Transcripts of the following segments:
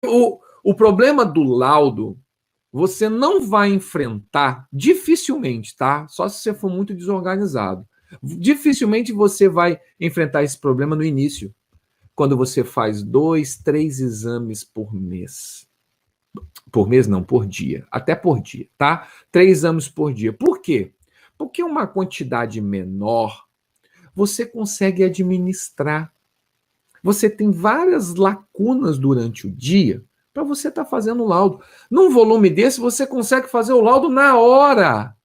O problema do laudo, você não vai enfrentar, dificilmente, tá? Só se você for muito desorganizado. Dificilmente você vai enfrentar esse problema no início, quando você faz 2, 3 exames por mês. Por mês não, por dia. Até por dia, tá? 3 exames por dia. Por quê? Porque uma quantidade menor você consegue administrar. Você tem várias lacunas durante o dia para você estar fazendo o laudo. Num volume desse, você consegue fazer o laudo na hora.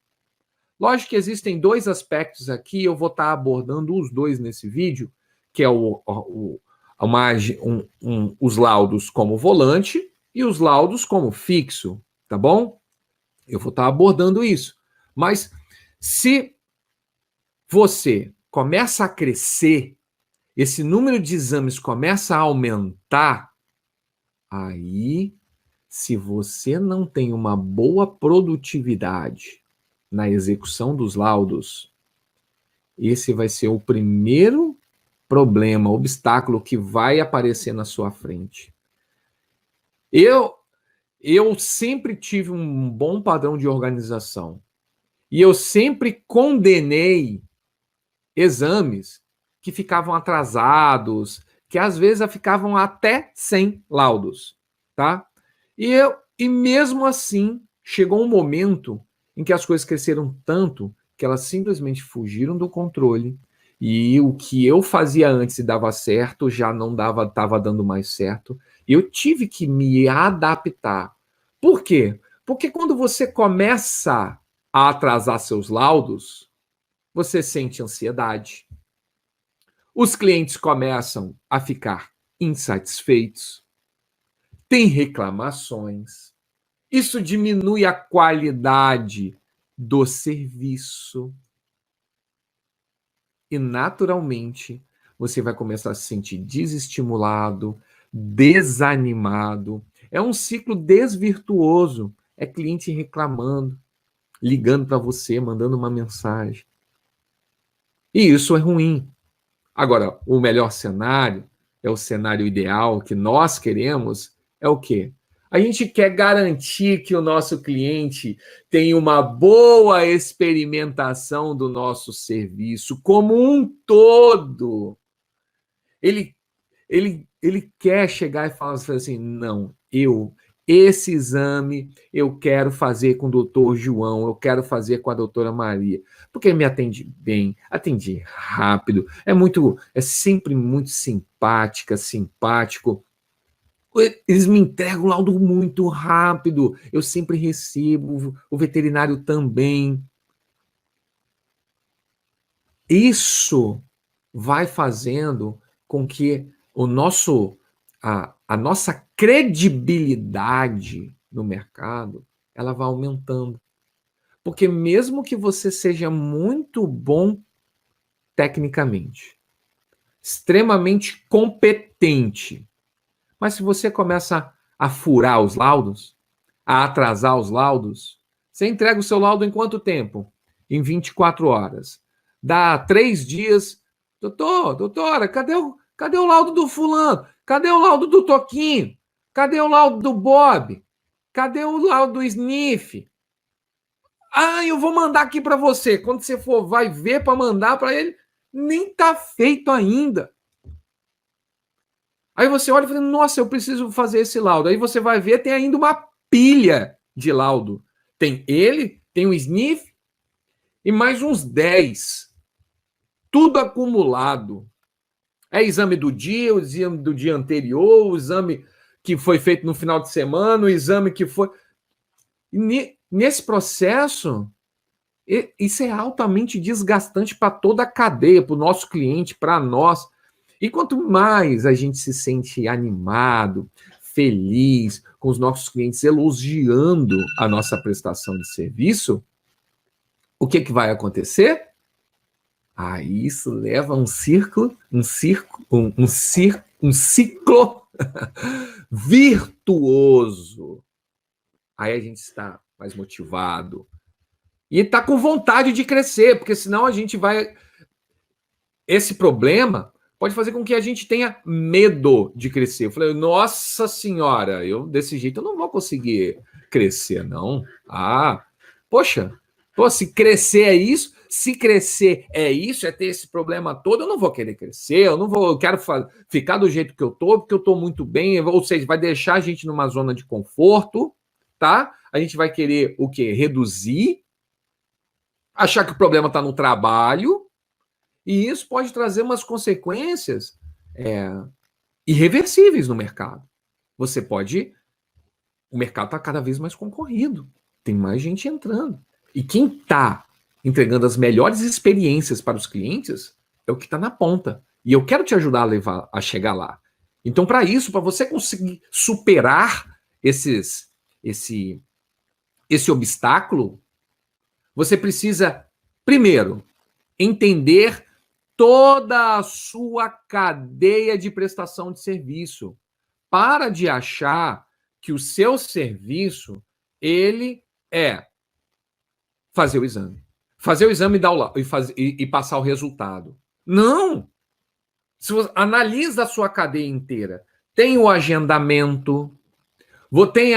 Lógico que existem dois aspectos aqui, eu vou estar abordando os dois nesse vídeo, que é os laudos como volante e os laudos como fixo, tá bom? Eu vou estar abordando isso. Mas se você começa a crescer, esse número de exames começa a aumentar, aí, se você não tem uma boa produtividade na execução dos laudos, esse vai ser o primeiro problema, obstáculo que vai aparecer na sua frente. Eu sempre tive um bom padrão de organização e eu sempre condenei exames que ficavam atrasados, que às vezes ficavam até sem laudos, tá? E mesmo assim, chegou um momento em que as coisas cresceram tanto que elas simplesmente fugiram do controle e o que eu fazia antes e dava certo já não dava, estava dando mais certo. Eu tive que me adaptar. Por quê? Porque quando você começa a atrasar seus laudos, você sente ansiedade. Os clientes começam a ficar insatisfeitos, tem reclamações. Isso diminui a qualidade do serviço. E, naturalmente, você vai começar a se sentir desestimulado, desanimado. É um ciclo desvirtuoso. É cliente reclamando, ligando para você, mandando uma mensagem. E isso é ruim. Agora, o melhor cenário, é o cenário ideal que nós queremos, é o quê? A gente quer garantir que o nosso cliente tenha uma boa experimentação do nosso serviço como um todo. Ele, ele quer chegar e falar assim, não, esse exame eu quero fazer com o doutor João, eu quero fazer com a doutora Maria, porque ele me atende bem, atende rápido, é sempre muito simpático. Eles me entregam o laudo muito rápido, eu sempre recebo, o veterinário também. Isso vai fazendo com que a nossa credibilidade no mercado ela vá aumentando. Porque mesmo que você seja muito bom tecnicamente, extremamente competente, mas se você começa a furar os laudos, a atrasar os laudos, você entrega o seu laudo em quanto tempo? Em 24 horas. Dá 3 dias. Doutora, cadê o laudo do fulano? Cadê o laudo do Toquinho? Cadê o laudo do Bob? Cadê o laudo do Sniff? Ah, eu vou mandar aqui para você. Quando você for, vai ver para mandar para ele, nem está feito ainda. Aí você olha e fala, nossa, eu preciso fazer esse laudo. Aí você vai ver, tem ainda uma pilha de laudo. Tem ele, tem o Sniff e mais uns 10. Tudo acumulado. É exame do dia, o exame do dia anterior, o exame que foi feito no final de semana, o exame que foi... Nesse processo, isso é altamente desgastante para toda a cadeia, para o nosso cliente, para nós. E quanto mais a gente se sente animado, feliz, com os nossos clientes elogiando a nossa prestação de serviço, o que vai acontecer? Aí isso leva a um ciclo virtuoso. Aí a gente está mais motivado e está com vontade de crescer, porque senão a gente vai... Esse problema pode fazer com que a gente tenha medo de crescer. Eu falei, nossa senhora, desse jeito eu não vou conseguir crescer, não. Poxa, se crescer é isso, se crescer é isso, é ter esse problema todo, eu não vou querer crescer, eu quero ficar do jeito que eu tô, porque eu tô muito bem, ou seja, vai deixar a gente numa zona de conforto, tá? A gente vai querer o quê? Reduzir, achar que o problema está no trabalho, e isso pode trazer umas consequências irreversíveis no mercado. O mercado está cada vez mais concorrido, tem mais gente entrando. E quem está entregando as melhores experiências para os clientes é o que está na ponta. E eu quero te ajudar a chegar lá. Então, para isso, para você conseguir superar esse obstáculo, você precisa, primeiro, entender toda a sua cadeia de prestação de serviço. Para de achar que o seu serviço, ele é fazer o exame. Fazer o exame e passar o resultado. Não! Se você analisa a sua cadeia inteira, tem o agendamento, tem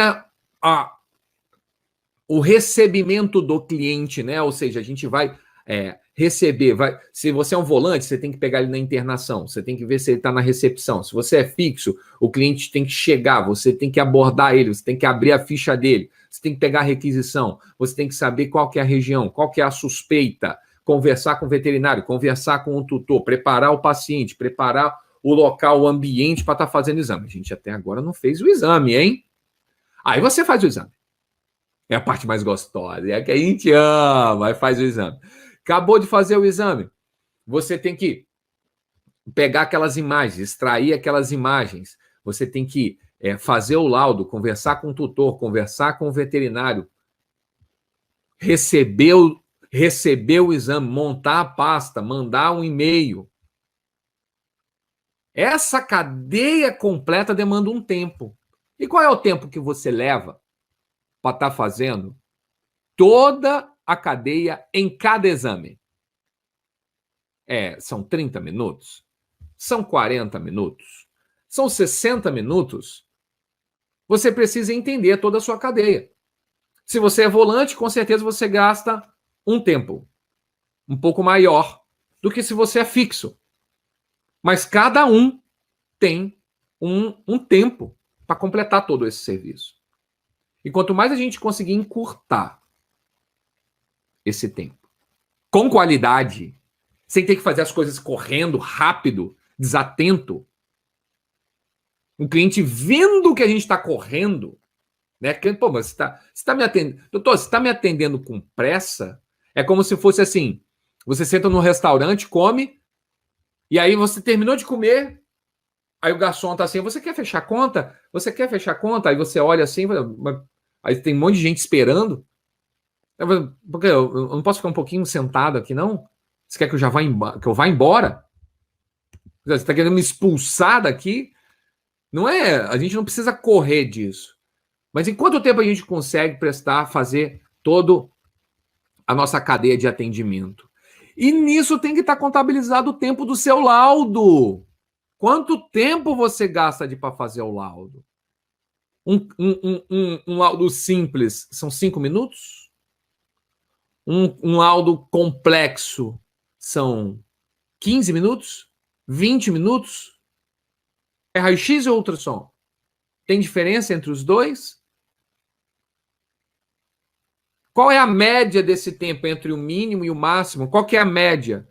o recebimento do cliente, né? Ou seja, a gente vai receber. Se você é um volante, você tem que pegar ele na internação, você tem que ver se ele está na recepção. Se você é fixo, o cliente tem que chegar, você tem que abordar ele, você tem que abrir a ficha dele, você tem que pegar a requisição, você tem que saber qual que é a região, qual que é a suspeita, conversar com o veterinário, conversar com o tutor, preparar o paciente, preparar o local, o ambiente para estar fazendo o exame. A gente até agora não fez o exame, hein? Aí você faz o exame. É a parte mais gostosa, é a que a gente ama, aí faz o exame. Acabou de fazer o exame, você tem que pegar aquelas imagens, extrair aquelas imagens, você tem que fazer o laudo, conversar com o tutor, conversar com o veterinário, receber o exame, montar a pasta, mandar um e-mail. Essa cadeia completa demanda um tempo. E qual é o tempo que você leva para estar fazendo toda a cadeia em cada exame? São 30 minutos? São 40 minutos? São 60 minutos? Você precisa entender toda a sua cadeia. Se você é volante, com certeza você gasta um tempo um pouco maior do que se você é fixo. Mas cada um tem um tempo para completar todo esse serviço. E quanto mais a gente conseguir encurtar esse tempo, com qualidade, sem ter que fazer as coisas correndo, rápido, desatento, o cliente vendo que a gente está correndo, né? Pô, mas você tá me atendendo. Doutor, você está me atendendo com pressa? É como se fosse assim: você senta num restaurante, come, e aí você terminou de comer, aí o garçom tá assim, você quer fechar a conta? Você quer fechar a conta? Aí você olha assim, aí tem um monte de gente esperando. Porque eu não posso ficar um pouquinho sentado aqui, não? Você quer que eu vá embora? Você está querendo me expulsar daqui? Não é? A gente não precisa correr disso. Mas em quanto tempo a gente consegue fazer toda a nossa cadeia de atendimento? E nisso tem que estar contabilizado o tempo do seu laudo. Quanto tempo você gasta para fazer o laudo? Um laudo simples são 5 minutos? Um laudo complexo são 15 minutos? 20 minutos? É raio-x ou ultrassom? Tem diferença entre os dois? Qual é a média desse tempo entre o mínimo e o máximo? Qual que é a média?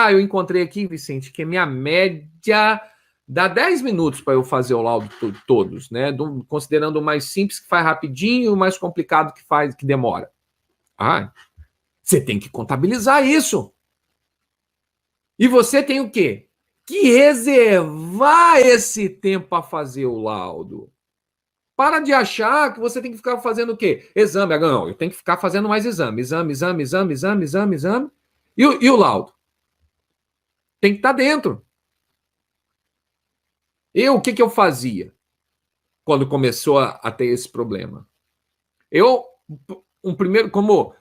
Eu encontrei aqui, Vicente, que a minha média dá 10 minutos para eu fazer o laudo todos, né? Considerando o mais simples, que faz rapidinho, e o mais complicado, que demora. Você tem que contabilizar isso. E você tem o quê? Que reservar esse tempo para fazer o laudo. Para de achar que você tem que ficar fazendo o quê? Exame. Não, eu tenho que ficar fazendo mais exame. Exame. E o laudo? Tem que estar dentro. O que eu fazia quando começou a ter esse problema?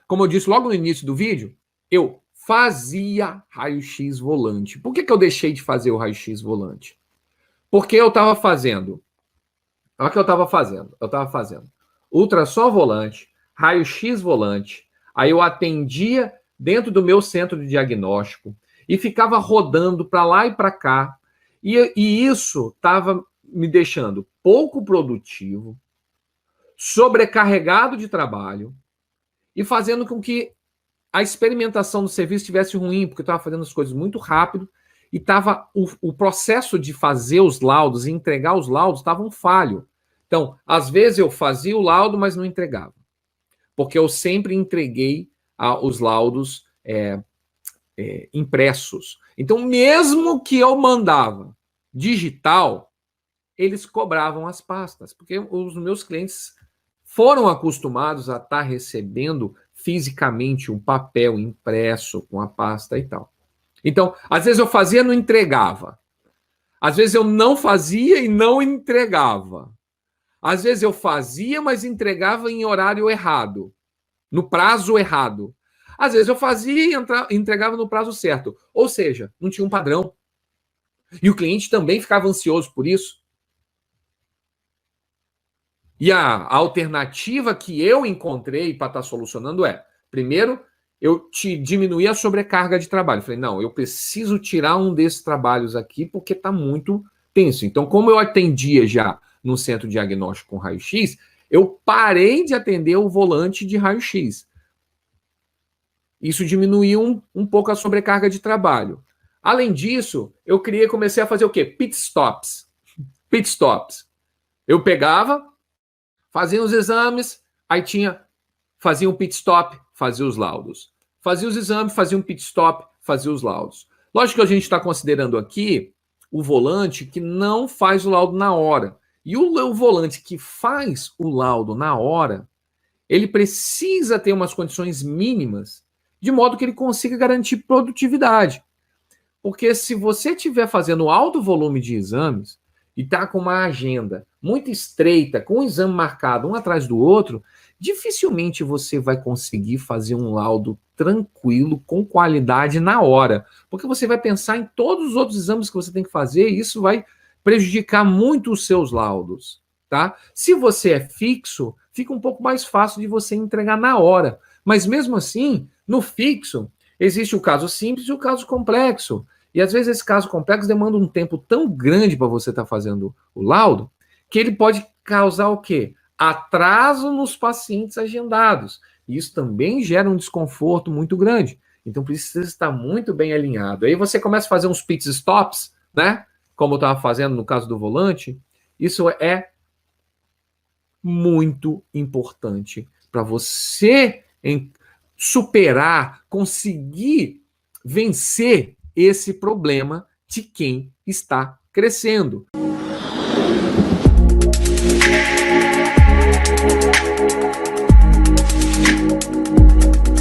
Como eu disse logo no início do vídeo, eu fazia raio-x volante. Por que eu deixei de fazer o raio-x volante? Porque eu estava fazendo. Olha o que eu estava fazendo. Eu estava fazendo ultrassom volante, raio-x volante. Aí eu atendia dentro do meu centro de diagnóstico e ficava rodando para lá e para cá. E isso estava me deixando pouco produtivo, sobrecarregado de trabalho e fazendo com que a experimentação do serviço estivesse ruim, porque eu estava fazendo as coisas muito rápido e tava o processo de fazer os laudos e entregar os laudos estava um falho. Então, às vezes eu fazia o laudo, mas não entregava, porque eu sempre entreguei os laudos impressos. Então, mesmo que eu mandava digital, eles cobravam as pastas, porque os meus clientes foram acostumados a estar recebendo fisicamente um papel impresso com a pasta e tal. Então, às vezes eu fazia e não entregava. Às vezes eu não fazia e não entregava. Às vezes eu fazia, mas entregava em horário errado, no prazo errado. Às vezes eu fazia e entregava no prazo certo. Ou seja, não tinha um padrão. E o cliente também ficava ansioso por isso. E a alternativa que eu encontrei para estar solucionando é, primeiro, eu diminuí a sobrecarga de trabalho. Falei, não, eu preciso tirar um desses trabalhos aqui porque está muito tenso. Então, como eu atendia já no centro diagnóstico com raio-x, eu parei de atender o volante de raio-x. Isso diminuiu um pouco a sobrecarga de trabalho. Além disso, eu comecei a fazer o quê? Pit stops. Pit stops. Eu pegava, fazia os exames, aí fazia um pit stop, fazia os laudos. Fazia os exames, fazia um pit stop, fazia os laudos. Lógico que a gente está considerando aqui o volante que não faz o laudo na hora. E o volante que faz o laudo na hora, ele precisa ter umas condições mínimas, de modo que ele consiga garantir produtividade. Porque se você estiver fazendo alto volume de exames e está com uma agenda muito estreita, com um exame marcado um atrás do outro, dificilmente você vai conseguir fazer um laudo tranquilo, com qualidade na hora. Porque você vai pensar em todos os outros exames que você tem que fazer e isso vai prejudicar muito os seus laudos. Tá? Se você é fixo, fica um pouco mais fácil de você entregar na hora. Mas mesmo assim, no fixo, existe o caso simples e o caso complexo. E às vezes esse caso complexo demanda um tempo tão grande para você estar fazendo o laudo, que ele pode causar o quê? Atraso nos pacientes agendados. E isso também gera um desconforto muito grande. Então precisa estar muito bem alinhado. Aí você começa a fazer uns pit stops, né? Como eu estava fazendo no caso do volante. Isso é muito importante para você superar, conseguir vencer esse problema de quem está crescendo.